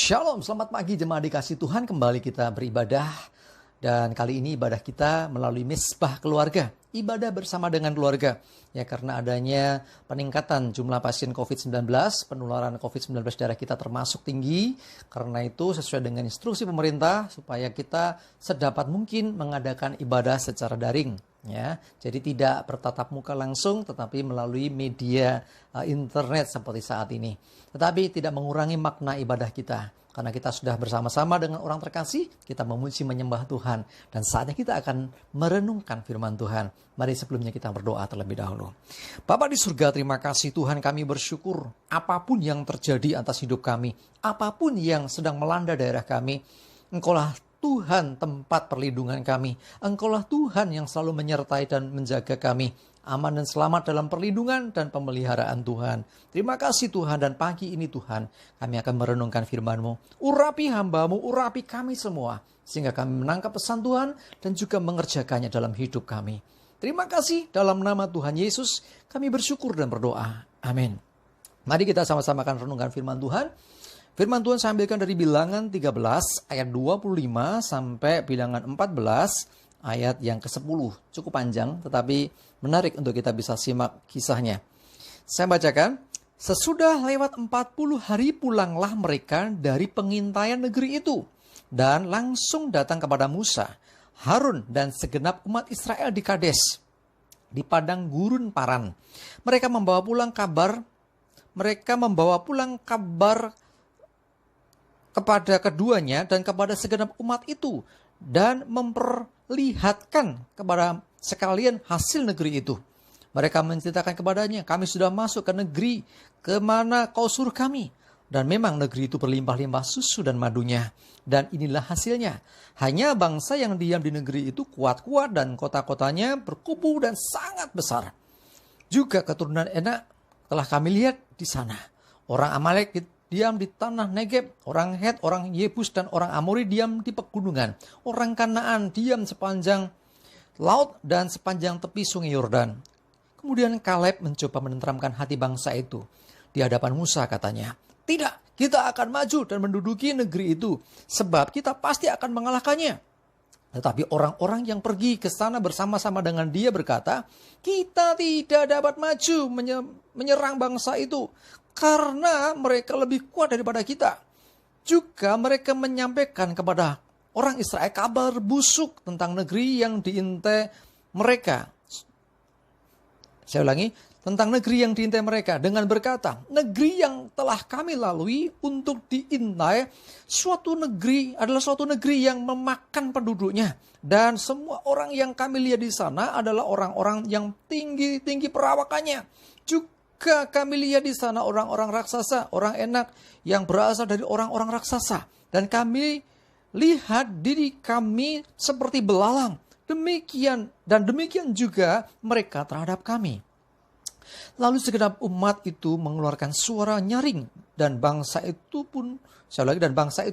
Shalom, selamat pagi jemaat dikasih Tuhan. Kembali kita beribadah. Dan kali ini ibadah kita melalui Misbah Keluarga. Ibadah bersama dengan keluarga. Ya, karena adanya peningkatan jumlah pasien COVID-19, penularan COVID-19 daerah kita termasuk tinggi. Karena itu sesuai dengan instruksi pemerintah supaya kita sedapat mungkin mengadakan ibadah secara daring. Ya, jadi tidak bertatap muka langsung tetapi melalui media internet seperti saat ini. Tetapi tidak mengurangi makna ibadah kita. Karena kita sudah bersama-sama dengan orang terkasih, kita memuji menyembah Tuhan. Dan saatnya kita akan merenungkan firman Tuhan. Mari sebelumnya kita berdoa terlebih dahulu. Bapa di surga, terima kasih Tuhan, kami bersyukur apapun yang terjadi atas hidup kami. Apapun yang sedang melanda daerah kami, Engkaulah Tuhan tempat perlindungan kami. Engkaulah Tuhan yang selalu menyertai dan menjaga kami. Aman dan selamat dalam perlindungan dan pemeliharaan Tuhan. Terima kasih Tuhan, dan pagi ini Tuhan kami akan merenungkan firman-Mu. Urapi hamba-Mu, urapi kami semua. Sehingga kami menangkap pesan Tuhan dan juga mengerjakannya dalam hidup kami. Terima kasih, dalam nama Tuhan Yesus kami bersyukur dan berdoa. Amin. Mari kita sama-sama akan renungkan firman Tuhan. Firman Tuhan saya ambilkan dari Bilangan 13 ayat 25 sampai Bilangan 14 ayat yang ke-10. Cukup panjang tetapi menarik untuk kita bisa simak kisahnya. Saya bacakan. Sesudah lewat 40 hari pulanglah mereka dari pengintaian negeri itu. Dan langsung datang kepada Musa, Harun dan segenap umat Israel di Kades, di padang gurun Paran. Mereka membawa pulang kabar kepada keduanya dan kepada segenap umat itu, dan memperlihatkan kepada sekalian hasil negeri itu. Mereka menceritakan kepadanya, kami sudah masuk ke negeri kemana kau suruh kami. Dan memang negeri itu berlimpah-limpah susu dan madunya. Dan inilah hasilnya. Hanya bangsa yang diam di negeri itu kuat-kuat dan kota-kotanya berkubu dan sangat besar. Juga keturunan Enak telah kami lihat di sana. Orang Amalek diam di tanah Negeb, orang Het, orang Yebus, dan orang Amori diam di pegunungan. Orang Kanaan diam sepanjang laut dan sepanjang tepi sungai Yordan. Kemudian Kaleb mencoba menenteramkan hati bangsa itu. Di hadapan Musa katanya, tidak, kita akan maju dan menduduki negeri itu, sebab kita pasti akan mengalahkannya. Tetapi orang-orang yang pergi ke sana bersama-sama dengan dia berkata, kita tidak dapat maju menyerang bangsa itu, karena mereka lebih kuat daripada kita. Juga mereka menyampaikan kepada orang Israel kabar busuk tentang negeri yang diintai mereka. Saya ulangi, tentang negeri yang diintai mereka dengan berkata, negeri yang telah kami lalui untuk diintai adalah suatu negeri yang memakan penduduknya. Dan semua orang yang kami lihat di sana adalah orang-orang yang tinggi-tinggi perawakannya. Juga kami lihat di sana orang-orang raksasa, orang Enak yang berasal dari orang-orang raksasa. Dan kami lihat diri kami seperti belalang. Demikian juga mereka terhadap kami. Lalu segenap umat itu mengeluarkan suara nyaring, dan bangsa itu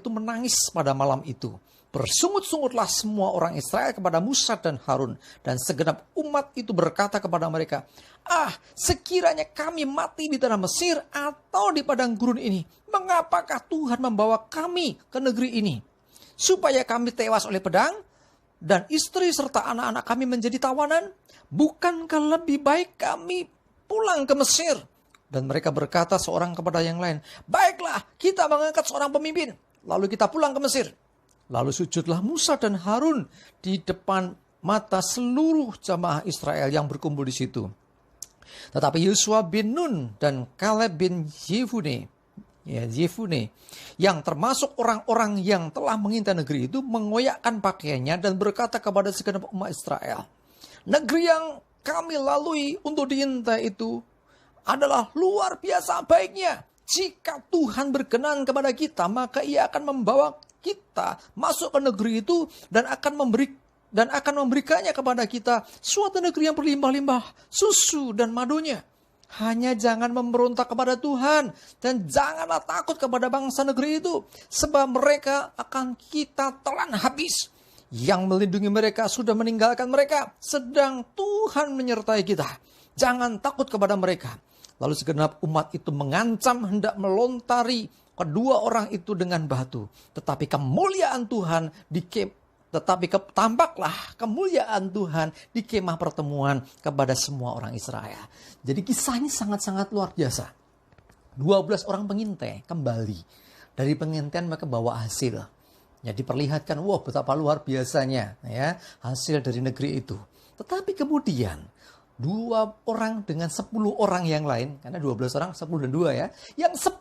menangis pada malam itu. Bersungut-sungutlah semua orang Israel kepada Musa dan Harun, dan segenap umat itu berkata kepada mereka, sekiranya kami mati di tanah Mesir atau di padang gurun ini, mengapakah Tuhan membawa kami ke negeri ini? Supaya kami tewas oleh pedang, dan istri serta anak-anak kami menjadi tawanan? Bukankah lebih baik kami pulang ke Mesir? Dan mereka berkata seorang kepada yang lain, baiklah, kita mengangkat seorang pemimpin, lalu kita pulang ke Mesir. Lalu sujudlah Musa dan Harun di depan mata seluruh jamaah Israel yang berkumpul di situ. Tetapi Yosua bin Nun dan Kaleb bin Yefune, yang termasuk orang-orang yang telah mengintai negeri itu, mengoyakkan pakaiannya dan berkata kepada segenap umat Israel, negeri yang kami lalui untuk diintai itu adalah luar biasa baiknya. Jika Tuhan berkenan kepada kita, maka Ia akan membawa kita masuk ke negeri itu dan akan memberikannya kepada kita suatu negeri yang berlimpah-limpah susu dan madunya. Hanya jangan memberontak kepada Tuhan dan janganlah takut kepada bangsa negeri itu, sebab mereka akan kita telan habis. Yang melindungi mereka sudah meninggalkan mereka, sedang Tuhan menyertai kita. Jangan takut kepada mereka. Lalu segenap umat itu mengancam hendak melontari kedua orang itu dengan batu. Tetapi kemuliaan Tuhan tampaklah kemuliaan Tuhan di kemah pertemuan kepada semua orang Israel. Jadi kisahnya sangat-sangat luar biasa. 12 orang pengintai kembali. Dari pengintaian mereka bawa hasil. Ya, diperlihatkan, wah betapa luar biasanya ya hasil dari negeri itu. Tetapi kemudian 2 orang dengan 10 orang yang lain, karena 12 orang 10 dan 2 ya, yang 10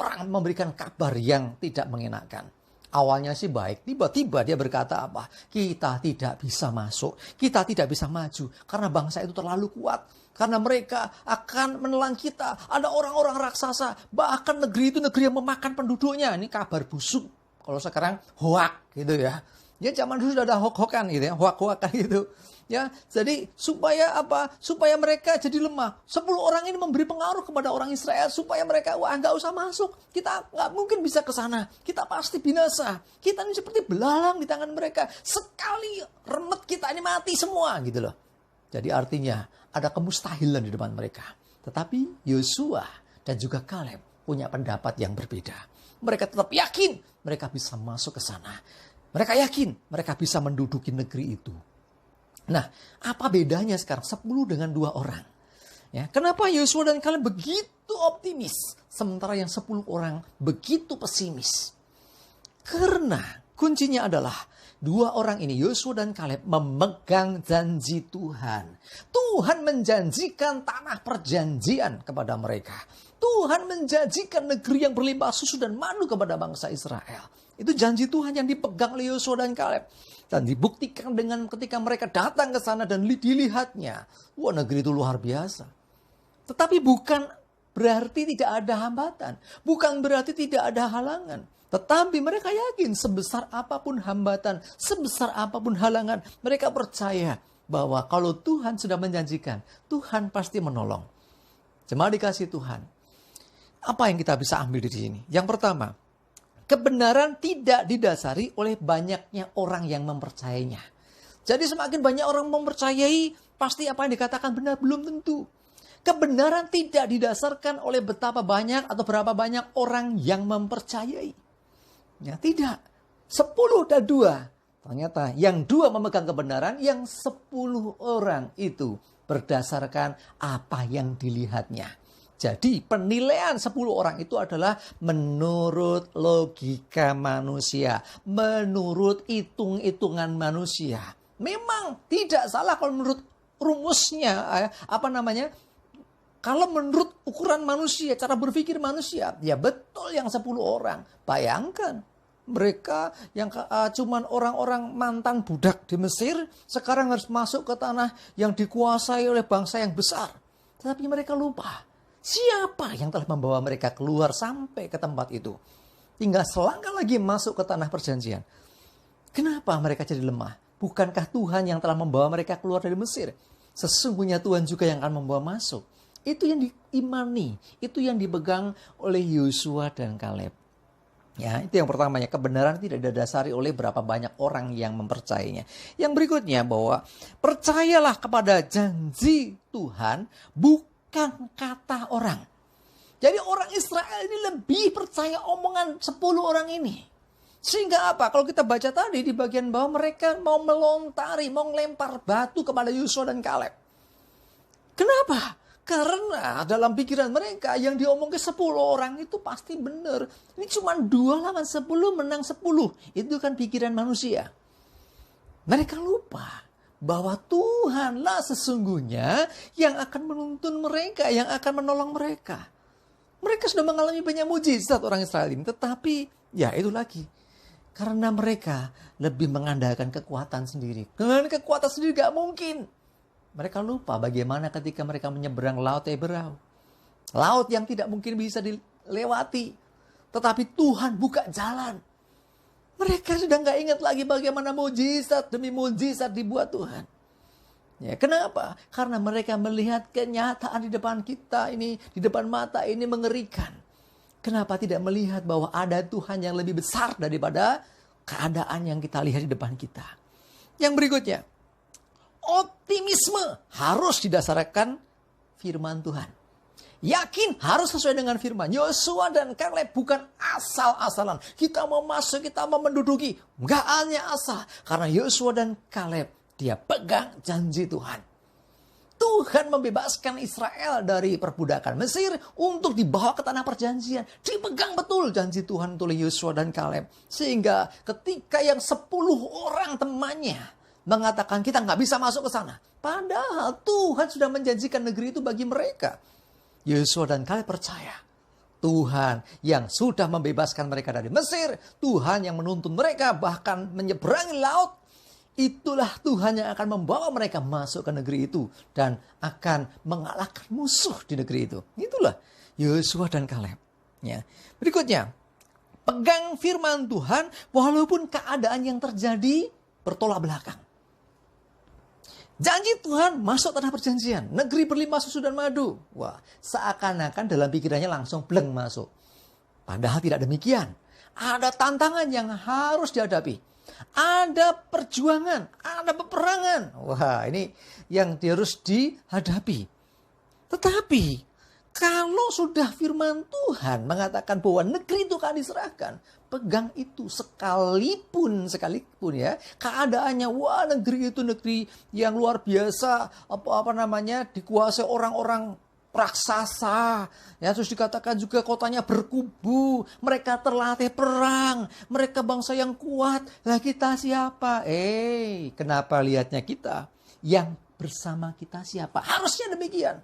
orang memberikan kabar yang tidak mengenakan. Awalnya sih baik, tiba-tiba dia berkata apa? Kita tidak bisa masuk, kita tidak bisa maju, karena bangsa itu terlalu kuat. Karena mereka akan menelan kita, ada orang-orang raksasa, bahkan negeri itu negeri yang memakan penduduknya. Ini kabar busuk, kalau sekarang hoak gitu ya. Ya zaman dulu sudah ada hoak-hoakan gitu ya, hoak-hoakan gitu. Ya, jadi supaya apa? Supaya mereka jadi lemah. 10 orang ini memberi pengaruh kepada orang Israel supaya mereka nggak usah masuk. Kita nggak mungkin bisa ke sana. Kita pasti binasa. Kita ini seperti belalang di tangan mereka. Sekali remet kita ini mati semua gitu loh. Jadi artinya ada kemustahilan di depan mereka. Tetapi Yosua dan juga Kaleb punya pendapat yang berbeda. Mereka tetap yakin mereka bisa masuk ke sana. Mereka yakin mereka bisa menduduki negeri itu. Nah, apa bedanya sekarang 10 dengan 2 orang? Ya, kenapa Yosua dan Kaleb begitu optimis, sementara yang 10 orang begitu pesimis? Karena kuncinya adalah 2 orang ini, Yosua dan Kaleb, memegang janji Tuhan. Tuhan menjanjikan tanah perjanjian kepada mereka. Tuhan menjanjikan negeri yang berlimpah susu dan madu kepada bangsa Israel. Itu janji Tuhan yang dipegang oleh Yosua dan Kaleb. Dan dibuktikan dengan ketika mereka datang ke sana dan dilihatnya. Wah, negeri itu luar biasa. Tetapi bukan berarti tidak ada hambatan. Bukan berarti tidak ada halangan. Tetapi mereka yakin sebesar apapun hambatan, sebesar apapun halangan, mereka percaya bahwa kalau Tuhan sudah menjanjikan, Tuhan pasti menolong. Jemaat dikasih Tuhan. Apa yang kita bisa ambil di sini? Yang pertama, kebenaran tidak didasari oleh banyaknya orang yang mempercayainya. Jadi semakin banyak orang mempercayai, pasti apa yang dikatakan benar belum tentu. Kebenaran tidak didasarkan oleh betapa banyak atau berapa banyak orang yang mempercayai. Ya tidak. 10 dan 2. Ternyata yang 2 memegang kebenaran, yang 10 orang itu berdasarkan apa yang dilihatnya. Jadi penilaian 10 orang itu adalah menurut logika manusia. Menurut hitung-hitungan manusia. Memang tidak salah kalau menurut rumusnya. Kalau menurut ukuran manusia, cara berpikir manusia. Ya betul yang 10 orang. Bayangkan. Mereka yang cuman orang-orang mantan budak di Mesir. Sekarang harus masuk ke tanah yang dikuasai oleh bangsa yang besar. Tetapi mereka lupa. Siapa yang telah membawa mereka keluar sampai ke tempat itu? Tinggal selangkah lagi masuk ke tanah perjanjian. Kenapa mereka jadi lemah? Bukankah Tuhan yang telah membawa mereka keluar dari Mesir? Sesungguhnya Tuhan juga yang akan membawa masuk. Itu yang diimani. Itu yang dipegang oleh Yosua dan Kaleb. Ya, itu yang pertamanya. Kebenaran tidak didasari oleh berapa banyak orang yang mempercayainya. Yang berikutnya bahwa percayalah kepada janji Tuhan, bukan kata orang. Jadi orang Israel ini lebih percaya omongan 10 orang ini. Sehingga apa? Kalau kita baca tadi di bagian bawah, mereka mau melontari, mau melempar batu kepada Yosua dan Kaleb. Kenapa? Karena dalam pikiran mereka yang diomong ke 10 orang itu pasti benar. Ini cuma 2 lawan 10 menang 10. Itu kan pikiran manusia. Mereka lupa bahwa Tuhanlah sesungguhnya yang akan menuntun mereka, yang akan menolong mereka. Mereka sudah mengalami banyak mujizat orang Israel ini. Tetapi ya itu lagi. Karena mereka lebih mengandalkan kekuatan sendiri. Dengan kekuatan sendiri gak mungkin. Mereka lupa bagaimana ketika mereka menyeberang Laut Teberau. Laut yang tidak mungkin bisa dilewati. Tetapi Tuhan buka jalan. Mereka sudah gak ingat lagi bagaimana mujizat demi mujizat dibuat Tuhan. Ya, kenapa? Karena mereka melihat kenyataan di depan kita ini, di depan mata ini mengerikan. Kenapa tidak melihat bahwa ada Tuhan yang lebih besar daripada keadaan yang kita lihat di depan kita? Yang berikutnya. Optimisme harus didasarkan firman Tuhan. Yakin harus sesuai dengan firman. Yosua dan Kaleb bukan asal-asalan. Kita mau masuk, kita mau menduduki. Enggak hanya asal. Karena Yosua dan Kaleb, dia pegang janji Tuhan. Tuhan membebaskan Israel dari perbudakan Mesir untuk dibawa ke tanah perjanjian. Dipegang betul janji Tuhan oleh Yosua dan Kaleb. Sehingga ketika yang 10 orang temannya mengatakan kita nggak bisa masuk ke sana. Padahal Tuhan sudah menjanjikan negeri itu bagi mereka. Yosua dan Kaleb percaya. Tuhan yang sudah membebaskan mereka dari Mesir. Tuhan yang menuntun mereka bahkan menyeberangi laut. Itulah Tuhan yang akan membawa mereka masuk ke negeri itu. Dan akan mengalahkan musuh di negeri itu. Itulah Yosua dan Kaleb. Ya. Berikutnya. Pegang firman Tuhan walaupun keadaan yang terjadi bertolak belakang. Janji Tuhan masuk tanah perjanjian. Negeri berlimpah susu dan madu. Wah, seakan-akan dalam pikirannya langsung bleng masuk. Padahal tidak demikian. Ada tantangan yang harus dihadapi. Ada perjuangan, ada peperangan. Wah, ini yang harus dihadapi. Tetapi, kalau sudah firman Tuhan mengatakan bahwa negeri itu akan diserahkan, pegang itu sekalipun ya keadaannya, wah negeri itu negeri yang luar biasa, dikuasai orang-orang raksasa, ya, terus dikatakan juga kotanya berkubu, mereka terlatih perang, mereka bangsa yang kuat. Lah kita siapa? Kenapa lihatnya kita? Yang bersama kita siapa? Harusnya demikian.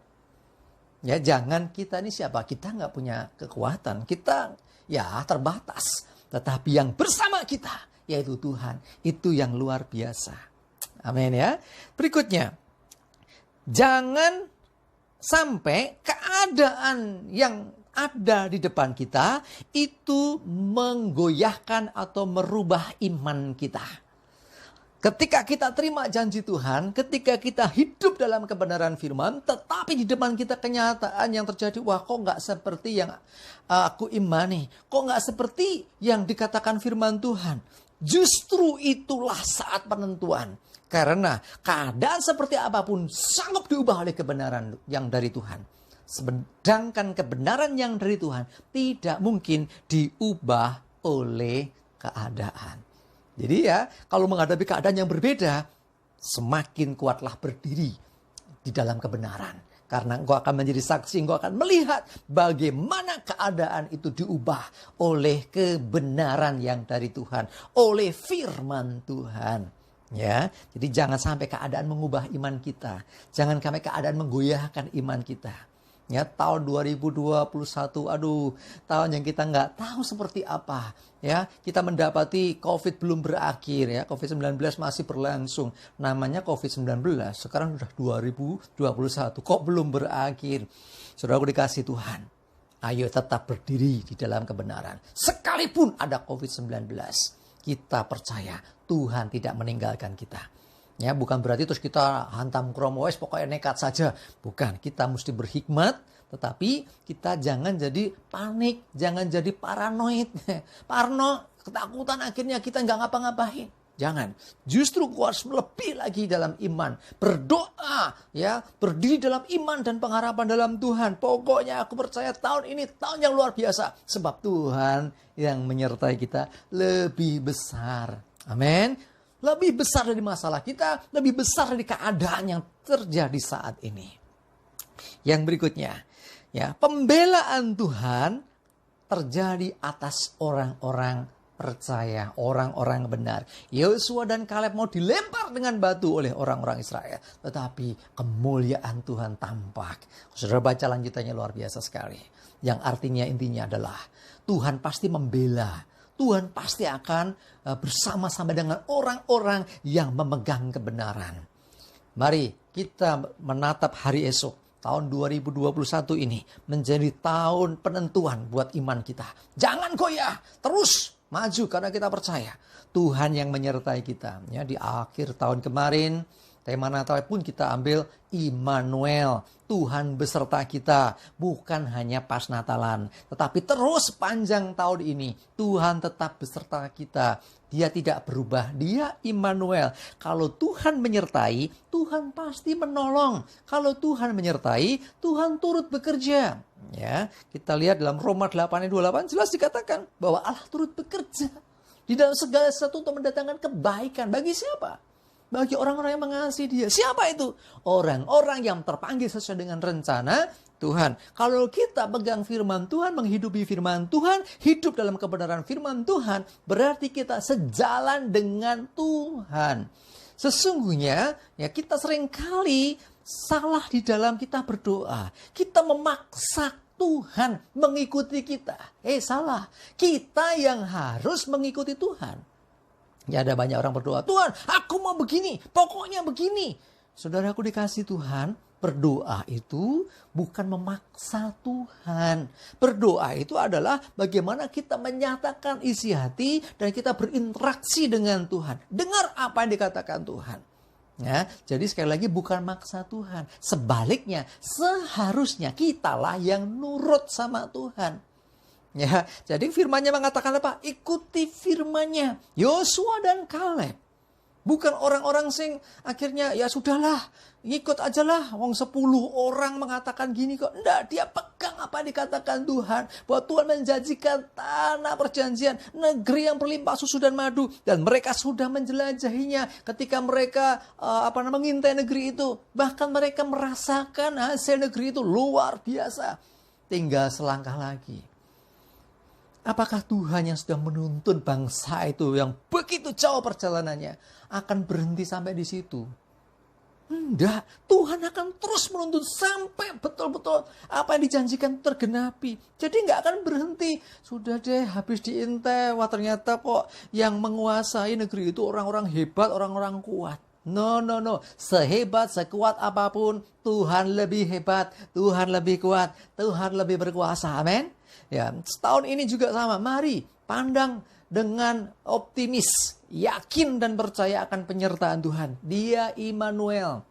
Ya, jangan kita ini siapa? Kita nggak punya kekuatan, kita ya terbatas. Tetapi yang bersama kita, yaitu Tuhan, itu yang luar biasa. Amin ya. Berikutnya, jangan sampai keadaan yang ada di depan kita itu menggoyahkan atau merubah iman kita. Ketika kita terima janji Tuhan, ketika kita hidup dalam kebenaran firman, tetapi di depan kita kenyataan yang terjadi, wah kok nggak seperti yang aku imani, kok nggak seperti yang dikatakan firman Tuhan. Justru itulah saat penentuan. Karena keadaan seperti apapun sanggup diubah oleh kebenaran yang dari Tuhan. Sedangkan kebenaran yang dari Tuhan tidak mungkin diubah oleh keadaan. Jadi ya, kalau menghadapi keadaan yang berbeda, semakin kuatlah berdiri di dalam kebenaran. Karena engkau akan menjadi saksi, engkau akan melihat bagaimana keadaan itu diubah oleh kebenaran yang dari Tuhan, oleh firman Tuhan. Ya, jadi jangan sampai keadaan mengubah iman kita. Jangan sampai keadaan menggoyahkan iman kita. Ya, tahun 2021, tahun yang kita nggak tahu seperti apa. Ya, kita mendapati COVID belum berakhir ya, COVID-19 masih berlangsung. Namanya COVID-19, sekarang sudah 2021, kok belum berakhir. Saudaraku dikasih Tuhan, ayo tetap berdiri di dalam kebenaran. Sekalipun ada COVID-19, kita percaya Tuhan tidak meninggalkan kita. Ya, bukan berarti terus kita hantam kromo, pokoknya nekat saja. Bukan, kita mesti berhikmat, tetapi kita jangan jadi panik, jangan jadi paranoid. Parno, ketakutan akhirnya kita nggak ngapa-ngapain. Jangan, justru harus lebih lagi dalam iman. Berdoa, ya, berdiri dalam iman dan pengharapan dalam Tuhan. Pokoknya aku percaya tahun ini tahun yang luar biasa. Sebab Tuhan yang menyertai kita lebih besar. Amin. Lebih besar dari masalah kita, lebih besar dari keadaan yang terjadi saat ini. Yang berikutnya, ya, pembelaan Tuhan terjadi atas orang-orang percaya, orang-orang benar. Yosua dan Kaleb mau dilempar dengan batu oleh orang-orang Israel, tetapi kemuliaan Tuhan tampak. Saudara baca lanjutannya luar biasa sekali. Yang artinya intinya adalah Tuhan pasti membela. Tuhan pasti akan bersama-sama dengan orang-orang yang memegang kebenaran. Mari kita menatap hari esok, tahun 2021 ini menjadi tahun penentuan buat iman kita. Jangan goyah, terus maju karena kita percaya Tuhan yang menyertai kita. Ya, di akhir tahun kemarin, tema Natal pun kita ambil Immanuel, Tuhan beserta kita. Bukan hanya pas Natalan, tetapi terus panjang tahun ini Tuhan tetap beserta kita. Dia tidak berubah, dia Immanuel. Kalau Tuhan menyertai, Tuhan pasti menolong. Kalau Tuhan menyertai, Tuhan turut bekerja. Ya, kita lihat dalam Roma 8 ayat 28 jelas dikatakan bahwa Allah turut bekerja di dalam segala sesuatu untuk mendatangkan kebaikan. Bagi siapa? Bagi orang-orang yang mengasihi dia. Siapa itu? Orang-orang yang terpanggil sesuai dengan rencana Tuhan. Kalau kita pegang firman Tuhan, menghidupi firman Tuhan, hidup dalam kebenaran firman Tuhan, berarti kita sejalan dengan Tuhan. Sesungguhnya ya kita seringkali salah di dalam kita berdoa. Kita memaksa Tuhan mengikuti kita. Salah. Kita yang harus mengikuti Tuhan. Ya ada banyak orang berdoa, Tuhan aku mau begini, pokoknya begini. Saudaraku dikasih Tuhan, berdoa itu bukan memaksa Tuhan. Berdoa itu adalah bagaimana kita menyatakan isi hati dan kita berinteraksi dengan Tuhan. Dengar apa yang dikatakan Tuhan. Ya, jadi sekali lagi bukan maksa Tuhan. Sebaliknya, seharusnya kitalah yang nurut sama Tuhan. Ya, jadi firman-Nya mengatakan apa? Ikuti firman-Nya. Yosua dan Kaleb. Bukan orang-orang sing akhirnya ya sudahlah, ikut aja lah. Wong 10 orang mengatakan gini kok. Enggak, dia pegang apa yang dikatakan Tuhan. Bahwa Tuhan menjanjikan tanah perjanjian, negeri yang berlimpah susu dan madu. Dan mereka sudah menjelajahinya ketika mereka mengintai negeri itu. Bahkan mereka merasakan hasil negeri itu luar biasa. Tinggal selangkah lagi. Apakah Tuhan yang sudah menuntun bangsa itu yang begitu jauh perjalanannya akan berhenti sampai di situ? Enggak, Tuhan akan terus menuntun sampai betul-betul apa yang dijanjikan tergenapi. Jadi enggak akan berhenti. Sudah deh habis diintai, wah ternyata kok yang menguasai negeri itu orang-orang hebat, orang-orang kuat. No. Sehebat, sekuat apapun, Tuhan lebih hebat, Tuhan lebih kuat, Tuhan lebih berkuasa. Amin. Ya, setahun ini juga sama. Mari pandang dengan optimis, yakin dan percaya akan penyertaan Tuhan. Dia Immanuel.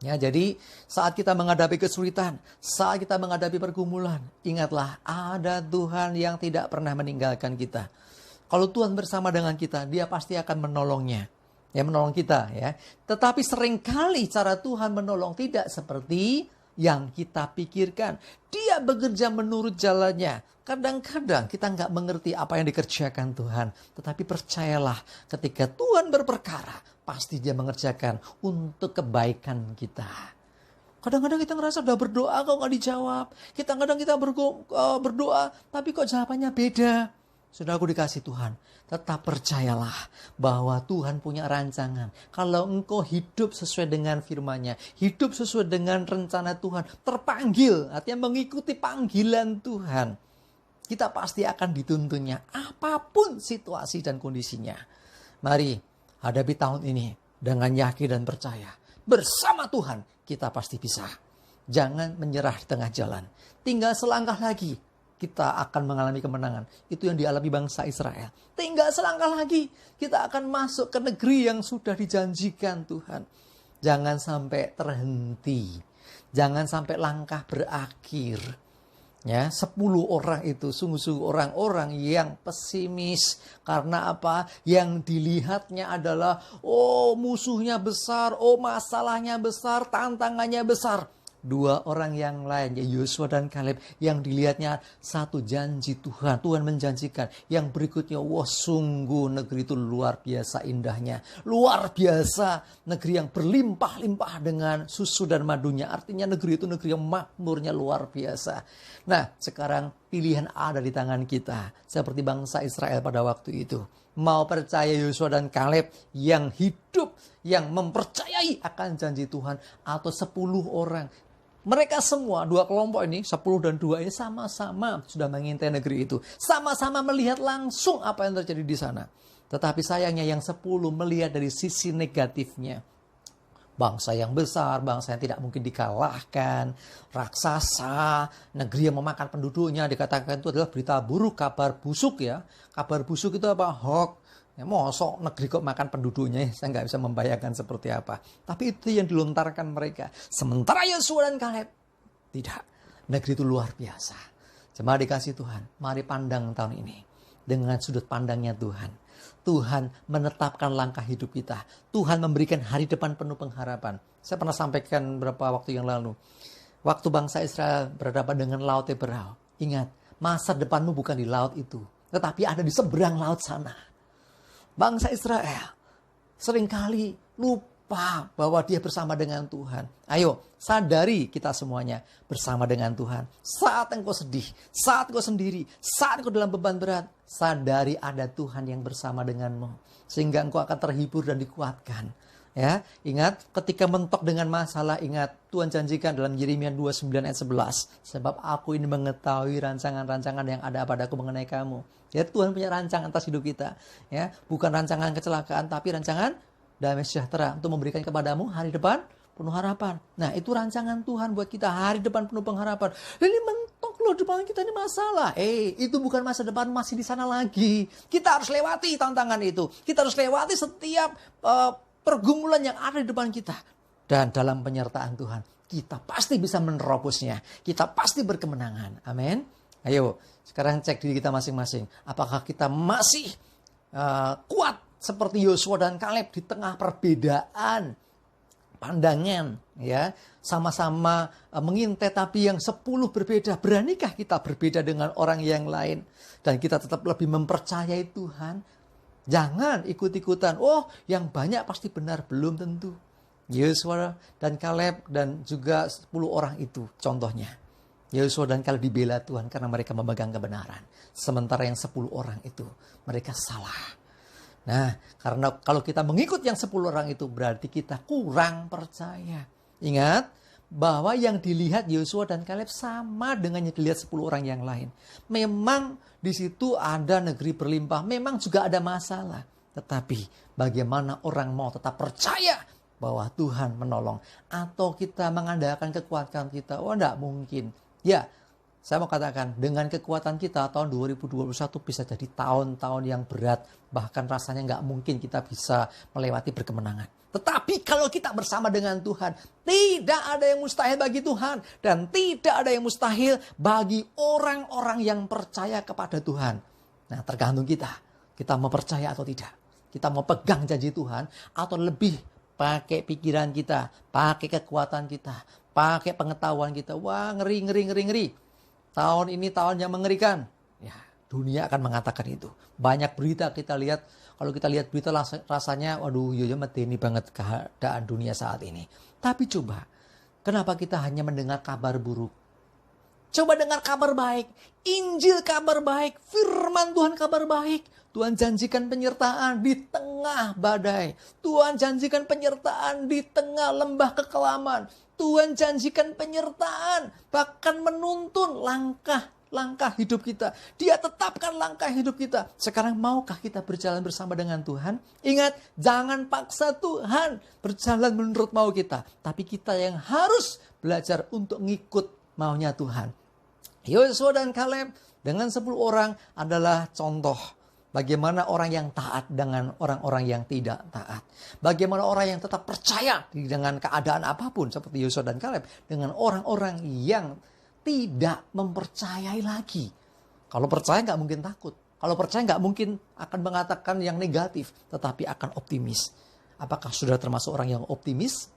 Ya, jadi saat kita menghadapi kesulitan, saat kita menghadapi pergumulan, ingatlah ada Tuhan yang tidak pernah meninggalkan kita. Kalau Tuhan bersama dengan kita, Dia pasti akan menolongnya. Ya, menolong kita ya. Tetapi seringkali cara Tuhan menolong tidak seperti yang kita pikirkan. Dia bekerja menurut jalannya. Kadang-kadang kita nggak mengerti apa yang dikerjakan Tuhan. Tetapi percayalah, ketika Tuhan berperkara, pasti Dia mengerjakan untuk kebaikan kita. Kadang-kadang kita ngerasa udah berdoa kok nggak dijawab. Kadang-kadang kita berdoa, tapi kok jawabannya beda. Saudaraku dikasih Tuhan, tetap percayalah bahwa Tuhan punya rancangan. Kalau engkau hidup sesuai dengan firman-Nya, hidup sesuai dengan rencana Tuhan, terpanggil, artinya mengikuti panggilan Tuhan, kita pasti akan dituntunnya apapun situasi dan kondisinya. Mari hadapi tahun ini dengan yakin dan percaya. Bersama Tuhan kita pasti bisa. Jangan menyerah di tengah jalan. Tinggal selangkah lagi, kita akan mengalami kemenangan. Itu yang dialami bangsa Israel. Tinggal selangkah lagi, kita akan masuk ke negeri yang sudah dijanjikan Tuhan. Jangan sampai terhenti. Jangan sampai langkah berakhir. Ya, 10 orang itu sungguh-sungguh orang-orang yang pesimis. Karena apa? Yang dilihatnya adalah, musuhnya besar, masalahnya besar, tantangannya besar. 2 orang yang lain, Yosua dan Kaleb, yang dilihatnya satu janji Tuhan. Tuhan menjanjikan. Yang berikutnya, sungguh negeri itu luar biasa indahnya. Luar biasa, negeri yang berlimpah-limpah dengan susu dan madunya. Artinya negeri itu negeri yang makmurnya luar biasa. Nah, sekarang pilihan ada di tangan kita. Seperti bangsa Israel pada waktu itu. Mau percaya Yosua dan Kaleb yang hidup, yang mempercayai akan janji Tuhan. Atau 10 orang. Mereka semua, 2 kelompok ini, 10 dan 2 ini sama-sama sudah mengintai negeri itu. Sama-sama melihat langsung apa yang terjadi di sana. Tetapi sayangnya yang 10 melihat dari sisi negatifnya. Bangsa yang besar, bangsa yang tidak mungkin dikalahkan, raksasa, negeri yang memakan penduduknya, dikatakan itu adalah berita buruk, kabar busuk ya. Kabar busuk itu apa? Hoax. Ya, mosok negeri kok makan penduduknya, saya nggak bisa membayangkan seperti apa. Tapi itu yang dilontarkan mereka. Sementara Yosua dan Kaleb, tidak. Negeri itu luar biasa. Jemaat dikasih Tuhan, mari pandang tahun ini dengan sudut pandangnya Tuhan. Tuhan menetapkan langkah hidup kita. Tuhan memberikan hari depan penuh pengharapan. Saya pernah sampaikan beberapa waktu yang lalu. Waktu bangsa Israel berhadapan dengan Laut Teberau. Ingat, masa depanmu bukan di laut itu, tetapi ada di seberang laut sana. Bangsa Israel seringkali lupa bahwa dia bersama dengan Tuhan. Ayo, sadari kita semuanya bersama dengan Tuhan. Saat engkau sedih, saat engkau sendiri, saat engkau dalam beban berat, sadari ada Tuhan yang bersama denganmu. Sehingga engkau akan terhibur dan dikuatkan. Ya, ingat ketika mentok dengan masalah, ingat Tuhan janjikan dalam Yeremia 29 ayat 11, sebab aku ini mengetahui rancangan-rancangan yang ada padaku mengenai kamu. Ya, Tuhan punya rancangan atas hidup kita, ya, bukan rancangan kecelakaan tapi rancangan damai sejahtera untuk memberikan kepadamu hari depan penuh harapan. Nah, itu rancangan Tuhan buat kita, hari depan penuh pengharapan. Ini mentok loh, depan kita ini masalah. Itu bukan masa depan, masih di sana lagi. Kita harus lewati tantangan itu. Kita harus lewati setiap pergumulan yang ada di depan kita. Dan dalam penyertaan Tuhan, kita pasti bisa menerobosnya. Kita pasti berkemenangan. Amin. Ayo, sekarang cek diri kita masing-masing. Apakah kita masih kuat seperti Yosua dan Kaleb di tengah perbedaan pandangan, ya, sama-sama mengintai tapi yang 10 berbeda. Beranikah kita berbeda dengan orang yang lain dan kita tetap lebih mempercayai Tuhan? Jangan ikut-ikutan. Oh, yang banyak pasti benar. Belum tentu. Yosua dan Kaleb dan juga 10 orang itu contohnya. Yosua dan Kaleb dibela Tuhan karena mereka memegang kebenaran. Sementara yang 10 orang itu mereka salah. Nah, karena kalau kita mengikut yang 10 orang itu berarti kita kurang percaya. Ingat bahwa yang dilihat Yosua dan Kaleb sama dengan yang dilihat 10 orang yang lain. Memang di situ ada negeri berlimpah, memang juga ada masalah. Tetapi bagaimana orang mau tetap percaya bahwa Tuhan menolong. Atau kita mengandalkan kekuatan kita, oh enggak mungkin. Ya, saya mau katakan dengan kekuatan kita tahun 2021 bisa jadi tahun-tahun yang berat. Bahkan rasanya enggak mungkin kita bisa melewati berkemenangan. Tetapi kalau kita bersama dengan Tuhan, tidak ada yang mustahil bagi Tuhan. Dan tidak ada yang mustahil bagi orang-orang yang percaya kepada Tuhan. Nah, tergantung kita. Kita mau percaya atau tidak. Kita mau pegang janji Tuhan atau lebih pakai pikiran kita, pakai kekuatan kita, pakai pengetahuan kita. Wah, ngeri. Tahun ini tahun yang mengerikan. Ya, dunia akan mengatakan itu. Banyak berita kita lihat. Kalau kita lihat berita rasanya, waduh, yoyo medeni banget keadaan dunia saat ini. Tapi coba, kenapa kita hanya mendengar kabar buruk? Coba dengar kabar baik. Injil kabar baik. Firman Tuhan kabar baik. Tuhan janjikan penyertaan di tengah badai. Tuhan janjikan penyertaan di tengah lembah kekelaman. Tuhan janjikan penyertaan. Bahkan menuntun langkah hidup kita. Dia tetapkan langkah hidup kita. Sekarang maukah kita berjalan bersama dengan Tuhan? Ingat, jangan paksa Tuhan berjalan menurut mau kita. Tapi kita yang harus belajar untuk ngikut maunya Tuhan. Yosua dan Kaleb dengan 10 orang adalah contoh. Bagaimana orang yang taat dengan orang-orang yang tidak taat. Bagaimana orang yang tetap percaya dengan keadaan apapun seperti Yosua dan Kaleb. Dengan orang-orang yang tidak mempercayai lagi. Kalau percaya nggak mungkin takut. Kalau percaya nggak mungkin akan mengatakan yang negatif. Tetapi akan optimis. Apakah sudah termasuk orang yang optimis?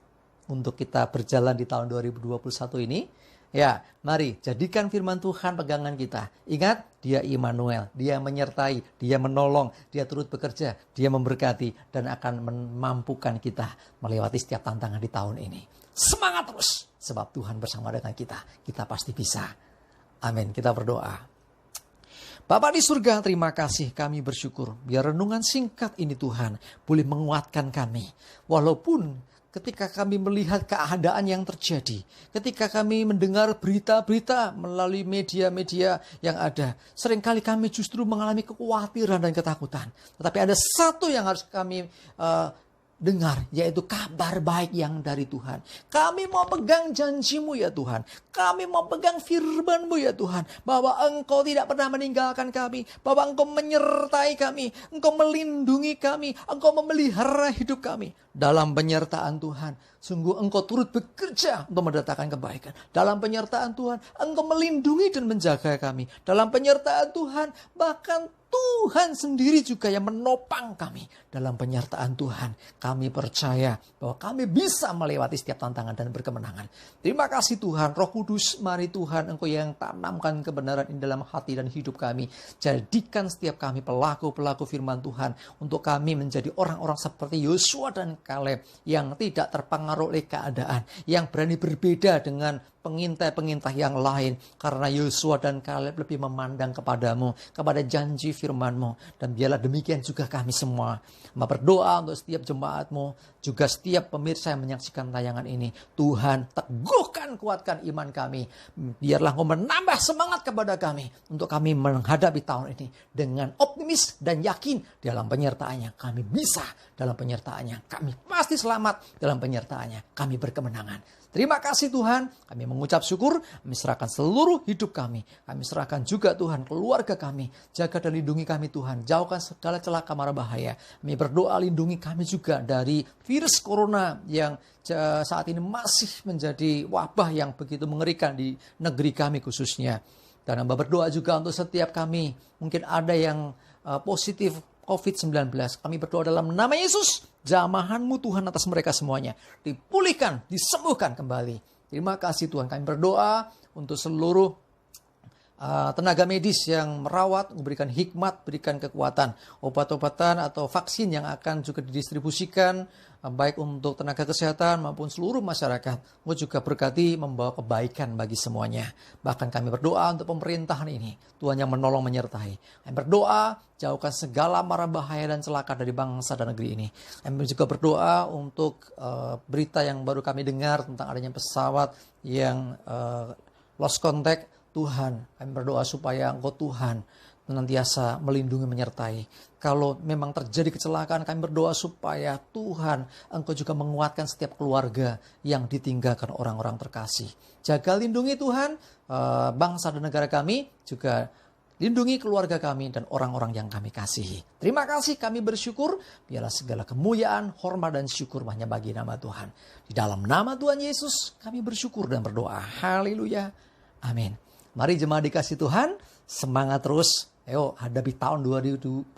Untuk kita berjalan di tahun 2021 ini. Ya, mari jadikan firman Tuhan pegangan kita. Ingat, dia Immanuel, dia menyertai, dia menolong, dia turut bekerja, dia memberkati dan akan memampukan kita melewati setiap tantangan di tahun ini. Semangat terus, sebab Tuhan bersama dengan kita. Kita pasti bisa. Amin, kita berdoa. Bapa di surga, terima kasih, kami bersyukur. Biar renungan singkat ini Tuhan boleh menguatkan kami. Walaupun ketika kami melihat keadaan yang terjadi, ketika kami mendengar berita-berita melalui media-media yang ada, seringkali kami justru mengalami kekhawatiran dan ketakutan. Tetapi ada satu yang harus kami dengar, yaitu kabar baik yang dari Tuhan. Kami mau pegang janji-Mu ya Tuhan. Kami mau pegang firman-Mu ya Tuhan. Bahwa Engkau tidak pernah meninggalkan kami. Bahwa Engkau menyertai kami. Engkau melindungi kami. Engkau memelihara hidup kami. Dalam penyertaan Tuhan, sungguh Engkau turut bekerja untuk mendatangkan kebaikan. Dalam penyertaan Tuhan, Engkau melindungi dan menjaga kami. Dalam penyertaan Tuhan, bahkan Tuhan sendiri juga yang menopang kami dalam penyertaan Tuhan. Kami percaya bahwa kami bisa melewati setiap tantangan dan berkemenangan. Terima kasih Tuhan, Roh Kudus, mari Tuhan Engkau yang tanamkan kebenaran ini dalam hati dan hidup kami. Jadikan setiap kami pelaku-pelaku firman Tuhan untuk kami menjadi orang-orang seperti Yosua dan Kaleb yang tidak terpengaruh oleh keadaan, yang berani berbeda dengan pengintai-pengintai yang lain, karena Yosua dan Kaleb lebih memandang kepadamu, kepada janji firman-Mu. Dan biarlah demikian juga kami semua. Berdoa untuk setiap jemaat-Mu, juga setiap pemirsa yang menyaksikan tayangan ini. Tuhan, teguhkan, kuatkan iman kami. Biarlah Engkau menambah semangat kepada kami untuk kami menghadapi tahun ini dengan optimis dan yakin dalam penyertaannya. Kami bisa dalam penyertaannya. Kami pasti selamat dalam penyertaannya. Kami berkemenangan. Terima kasih Tuhan, kami mengucap syukur, kami serahkan seluruh hidup kami. Kami serahkan juga Tuhan keluarga kami. Jaga dan lindungi kami Tuhan, jauhkan segala celaka mara bahaya. Kami berdoa lindungi kami juga dari virus corona yang saat ini masih menjadi wabah yang begitu mengerikan di negeri kami khususnya. Dan hamba berdoa juga untuk setiap kami, mungkin ada yang positif COVID-19. Kami berdoa dalam nama Yesus, jamahan-Mu Tuhan atas mereka semuanya. Dipulihkan, disembuhkan kembali. Terima kasih Tuhan. Kami berdoa untuk seluruh tenaga medis yang merawat, memberikan hikmat, berikan kekuatan. Obat-obatan atau vaksin yang akan juga didistribusikan, baik untuk tenaga kesehatan maupun seluruh masyarakat. Engkau juga berkati membawa kebaikan bagi semuanya. Bahkan kami berdoa untuk pemerintahan ini. Tuhan yang menolong menyertai. Kami berdoa, jauhkan segala mara bahaya dan celaka dari bangsa dan negeri ini. Kami juga berdoa untuk berita yang baru kami dengar tentang adanya pesawat yang lost contact. Tuhan, kami berdoa supaya Engkau Tuhan senantiasa melindungi menyertai. Kalau memang terjadi kecelakaan, kami berdoa supaya Tuhan Engkau juga menguatkan setiap keluarga yang ditinggalkan orang-orang terkasih. Jaga lindungi Tuhan bangsa dan negara kami, juga lindungi keluarga kami dan orang-orang yang kami kasihi. Terima kasih, kami bersyukur. Biarlah segala kemuliaan, hormat dan syukur hanya bagi nama Tuhan. Di dalam nama Tuhan Yesus kami bersyukur dan berdoa. Haleluya. Amin. Mari jemaat dikasih Tuhan, semangat terus. Ayo hadapi tahun 2021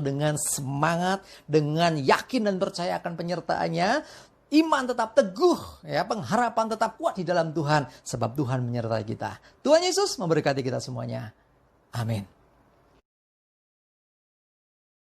dengan semangat, dengan yakin dan percaya akan penyertaannya. Iman tetap teguh, ya, pengharapan tetap kuat di dalam Tuhan, sebab Tuhan menyertai kita. Tuhan Yesus memberkati kita semuanya. Amin.